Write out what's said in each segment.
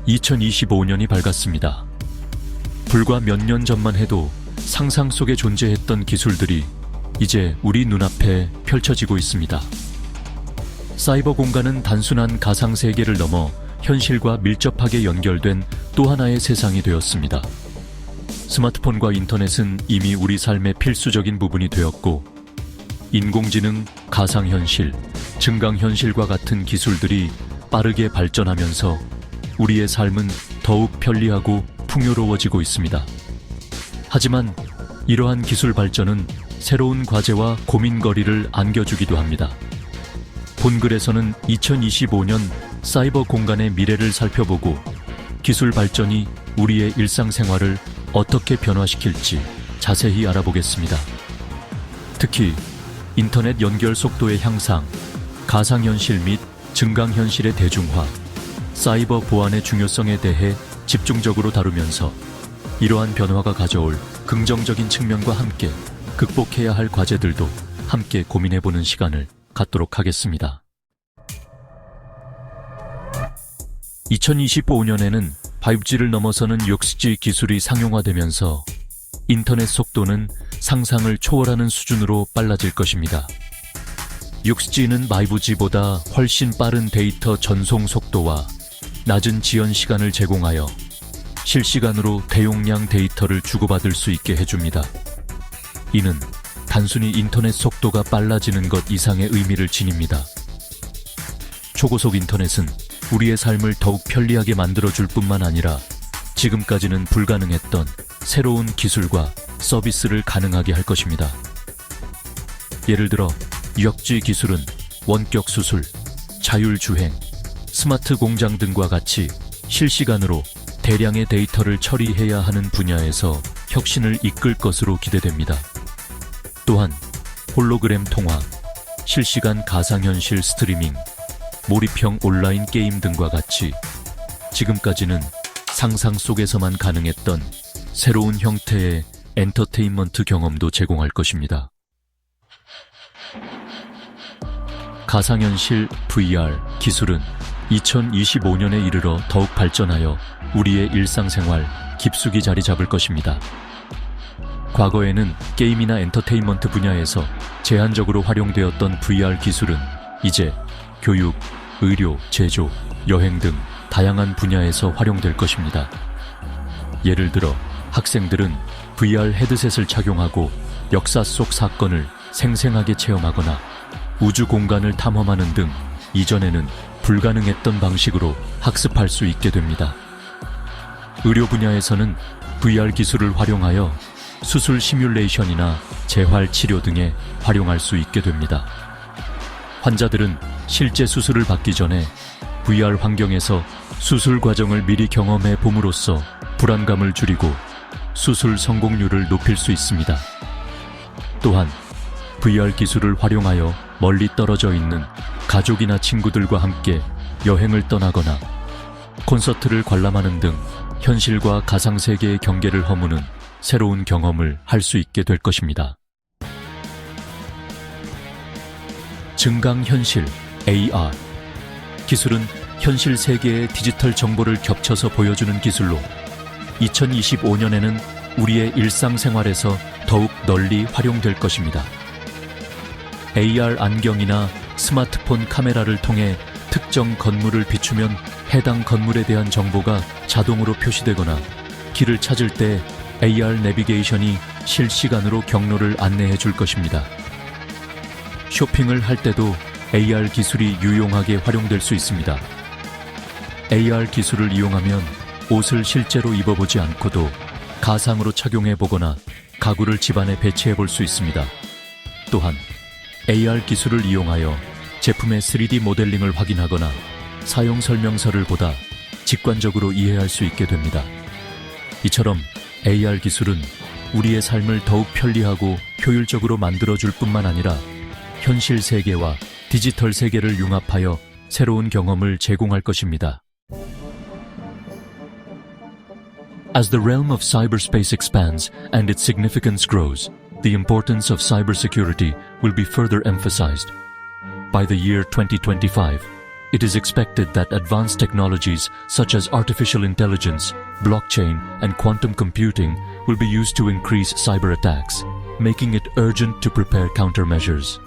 2025년이 밝았습니다. 불과 몇 년 전만 해도 상상 속에 존재했던 기술들이 이제 우리 눈앞에 펼쳐지고 있습니다. 사이버 공간은 단순한 가상세계를 넘어 현실과 밀접하게 연결된 또 하나의 세상이 되었습니다. 스마트폰과 인터넷은 이미 우리 삶의 필수적인 부분이 되었고, 인공지능, 가상현실, 증강현실과 같은 기술들이 빠르게 발전하면서 우리의 삶은 더욱 편리하고 풍요로워지고 있습니다. 하지만 이러한 기술 발전은 새로운 과제와 고민거리를 안겨주기도 합니다. 본글에서는 2025년 사이버 공간의 미래를 살펴보고 기술 발전이 우리의 일상생활을 어떻게 변화시킬지 자세히 알아보겠습니다. 특히 인터넷 연결 속도의 향상, 가상현실 및 증강현실의 대중화, 사이버 보안의 중요성에 대해 집중적으로 다루면서 이러한 변화가 가져올 긍정적인 측면과 함께 극복해야 할 과제들도 함께 고민해보는 시간을 갖도록 하겠습니다. 2025년에는 5G를 넘어서는 6G 기술이 상용화되면서 인터넷 속도는 상상을 초월하는 수준으로 빨라질 것입니다. 6G는 5G보다 훨씬 빠른 데이터 전송 속도와 낮은 지연 시간을 제공하여 실시간으로 대용량 데이터를 주고받을 수 있게 해줍니다. 이는 단순히 인터넷 속도가 빨라지는 것 이상의 의미를 지닙니다. 초고속 인터넷은 우리의 삶을 더욱 편리하게 만들어줄 뿐만 아니라 지금까지는 불가능했던 새로운 기술과 서비스를 가능하게 할 것입니다. 예를 들어 6G 기술은 원격 수술, 자율주행, 스마트 공장 등과 같이 실시간으로 대량의 데이터를 처리해야 하는 분야에서 혁신을 이끌 것으로 기대됩니다. 또한 홀로그램 통화, 실시간 가상현실 스트리밍, 몰입형 온라인 게임 등과 같이 지금까지는 상상 속에서만 가능했던 새로운 형태의 엔터테인먼트 경험도 제공할 것입니다. 가상현실 VR 기술은 2025년에 이르러 더욱 발전하여 우리의 일상생활 깊숙이 자리 잡을 것입니다. 과거에는 게임이나 엔터테인먼트 분야에서 제한적으로 활용되었던 VR 기술은 이제 교육, 의료, 제조, 여행 등 다양한 분야에서 활용될 것입니다. 예를 들어 학생들은 VR 헤드셋을 착용하고 역사 속 사건을 생생하게 체험하거나 우주 공간을 탐험하는 등 이전에는 불가능했던 방식으로 학습할 수 있게 됩니다. 의료 분야에서는 VR 기술을 활용하여 수술 시뮬레이션이나 재활 치료 등에 활용할 수 있게 됩니다. 환자들은 실제 수술을 받기 전에 VR 환경에서 수술 과정을 미리 경험해 봄으로써 불안감을 줄이고 수술 성공률을 높일 수 있습니다. 또한 VR 기술을 활용하여 멀리 떨어져 있는 가족이나 친구들과 함께 여행을 떠나거나 콘서트를 관람하는 등 현실과 가상세계의 경계를 허무는 새로운 경험을 할 수 있게 될 것입니다. 증강현실 AR 기술은 현실 세계의 디지털 정보를 겹쳐서 보여주는 기술로 2025년에는 우리의 일상생활에서 더욱 널리 활용될 것입니다. AR 안경이나 스마트폰 카메라를 통해 특정 건물을 비추면 해당 건물에 대한 정보가 자동으로 표시되거나 길을 찾을 때 AR 내비게이션이 실시간으로 경로를 안내해 줄 것입니다. 쇼핑을 할 때도 AR 기술이 유용하게 활용될 수 있습니다. AR 기술을 이용하면 옷을 실제로 입어보지 않고도 가상으로 착용해 보거나 가구를 집안에 배치해 볼 수 있습니다. 또한 AR 기술을 이용하여 제품의 3D 모델링을 확인하거나 사용 설명서를 보다 직관적으로 이해할 수 있게 됩니다. 이처럼 AR 기술은 우리의 삶을 더욱 편리하고 효율적으로 만들어줄 뿐만 아니라 현실 세계와 디지털 세계를 융합하여 새로운 경험을 제공할 것입니다. As the realm of cyberspace expands and its significance grows, the importance of cybersecurity will be further emphasized. By the year 2025, It is expected that advanced technologies such as artificial intelligence, blockchain, and quantum computing will be used to increase cyber attacks, making it urgent to prepare countermeasures.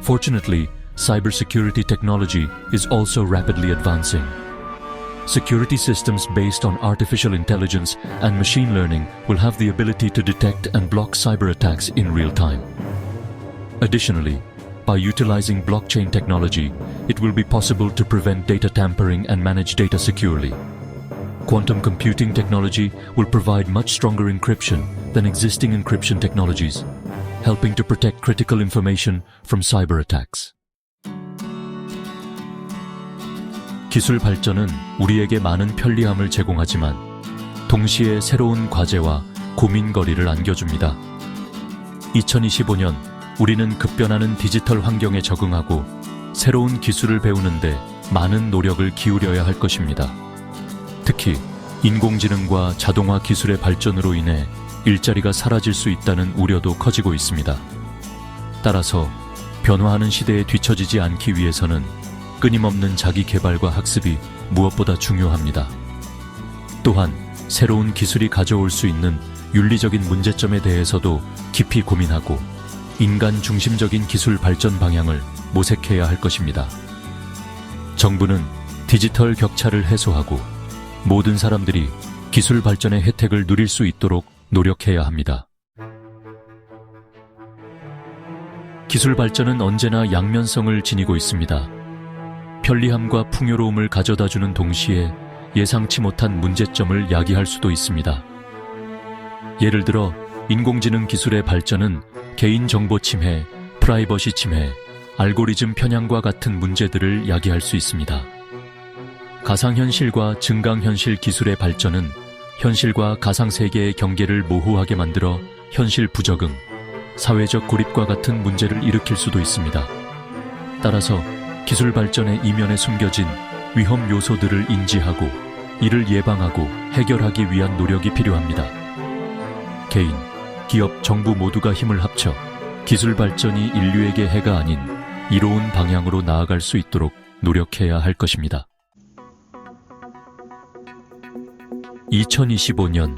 Fortunately, cybersecurity technology is also rapidly advancing. Security systems based on artificial intelligence and machine learning will have the ability to detect and block cyber attacks in real time. Additionally, by utilizing blockchain technology, it will be possible to prevent data tampering and manage data securely. Quantum computing technology will provide much stronger encryption than existing encryption technologies, helping to protect critical information from cyber attacks. 기술 발전은 우리에게 많은 편리함을 제공하지만 동시에 새로운 과제와 고민거리를 안겨줍니다. 2025년 우리는 급변하는 디지털 환경에 적응하고 새로운 기술을 배우는데 많은 노력을 기울여야 할 것입니다. 특히 인공지능과 자동화 기술의 발전으로 인해 일자리가 사라질 수 있다는 우려도 커지고 있습니다. 따라서 변화하는 시대에 뒤처지지 않기 위해서는 끊임없는 자기 개발과 학습이 무엇보다 중요합니다. 또한 새로운 기술이 가져올 수 있는 윤리적인 문제점에 대해서도 깊이 고민하고 인간 중심적인 기술 발전 방향을 모색해야 할 것입니다. 정부는 디지털 격차를 해소하고 모든 사람들이 기술 발전의 혜택을 누릴 수 있도록 노력해야 합니다. 기술 발전은 언제나 양면성을 지니고 있습니다. 편리함과 풍요로움을 가져다주는 동시에 예상치 못한 문제점을 야기할 수도 있습니다. 예를 들어 인공지능 기술의 발전은 개인정보 침해, 프라이버시 침해, 알고리즘 편향과 같은 문제들을 야기할 수 있습니다. 가상현실과 증강현실 기술의 발전은 현실과 가상세계의 경계를 모호하게 만들어 현실 부적응, 사회적 고립과 같은 문제를 일으킬 수도 있습니다. 따라서 기술 발전의 이면에 숨겨진 위험 요소들을 인지하고 이를 예방하고 해결하기 위한 노력이 필요합니다. 개인, 기업, 정부 모두가 힘을 합쳐 기술 발전이 인류에게 해가 아닌 이로운 방향으로 나아갈 수 있도록 노력해야 할 것입니다. 2025년,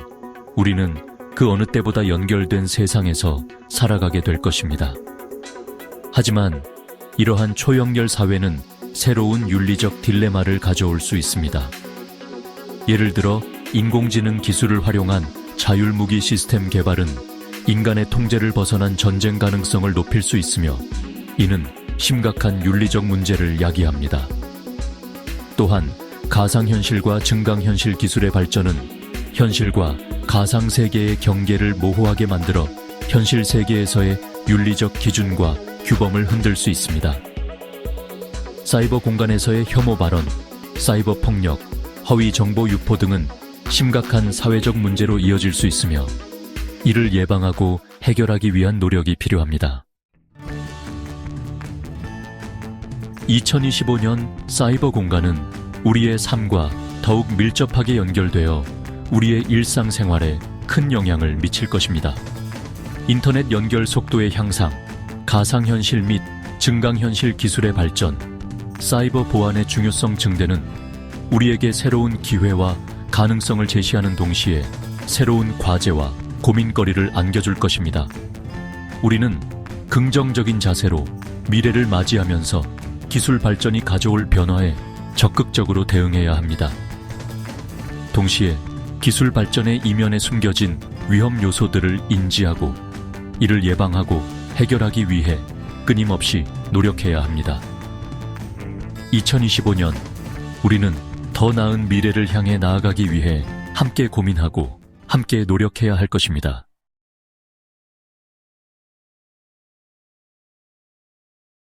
우리는 그 어느 때보다 연결된 세상에서 살아가게 될 것입니다. 하지만 이러한 초연결 사회는 새로운 윤리적 딜레마를 가져올 수 있습니다. 예를 들어 인공지능 기술을 활용한 자율무기 시스템 개발은 인간의 통제를 벗어난 전쟁 가능성을 높일 수 있으며 이는 심각한 윤리적 문제를 야기합니다. 또한 가상현실과 증강현실 기술의 발전은 현실과 가상세계의 경계를 모호하게 만들어 현실 세계에서의 윤리적 기준과 규범을 흔들 수 있습니다. 사이버 공간에서의 혐오 발언, 사이버 폭력, 허위 정보 유포 등은 심각한 사회적 문제로 이어질 수 있으며 이를 예방하고 해결하기 위한 노력이 필요합니다. 2025년 사이버 공간은 우리의 삶과 더욱 밀접하게 연결되어 우리의 일상생활에 큰 영향을 미칠 것입니다. 인터넷 연결 속도의 향상, 가상현실 및 증강현실 기술의 발전, 사이버 보안의 중요성 증대는 우리에게 새로운 기회와 가능성을 제시하는 동시에 새로운 과제와 고민거리를 안겨줄 것입니다. 우리는 긍정적인 자세로 미래를 맞이하면서 기술 발전이 가져올 변화에 적극적으로 대응해야 합니다. 동시에 기술 발전의 이면에 숨겨진 위험 요소들을 인지하고 이를 예방하고 해결하기 위해 끊임없이 노력해야 합니다. 2025년, 우리는 더 나은 미래를 향해 나아가기 위해 함께 고민하고 함께 노력해야 할 것입니다.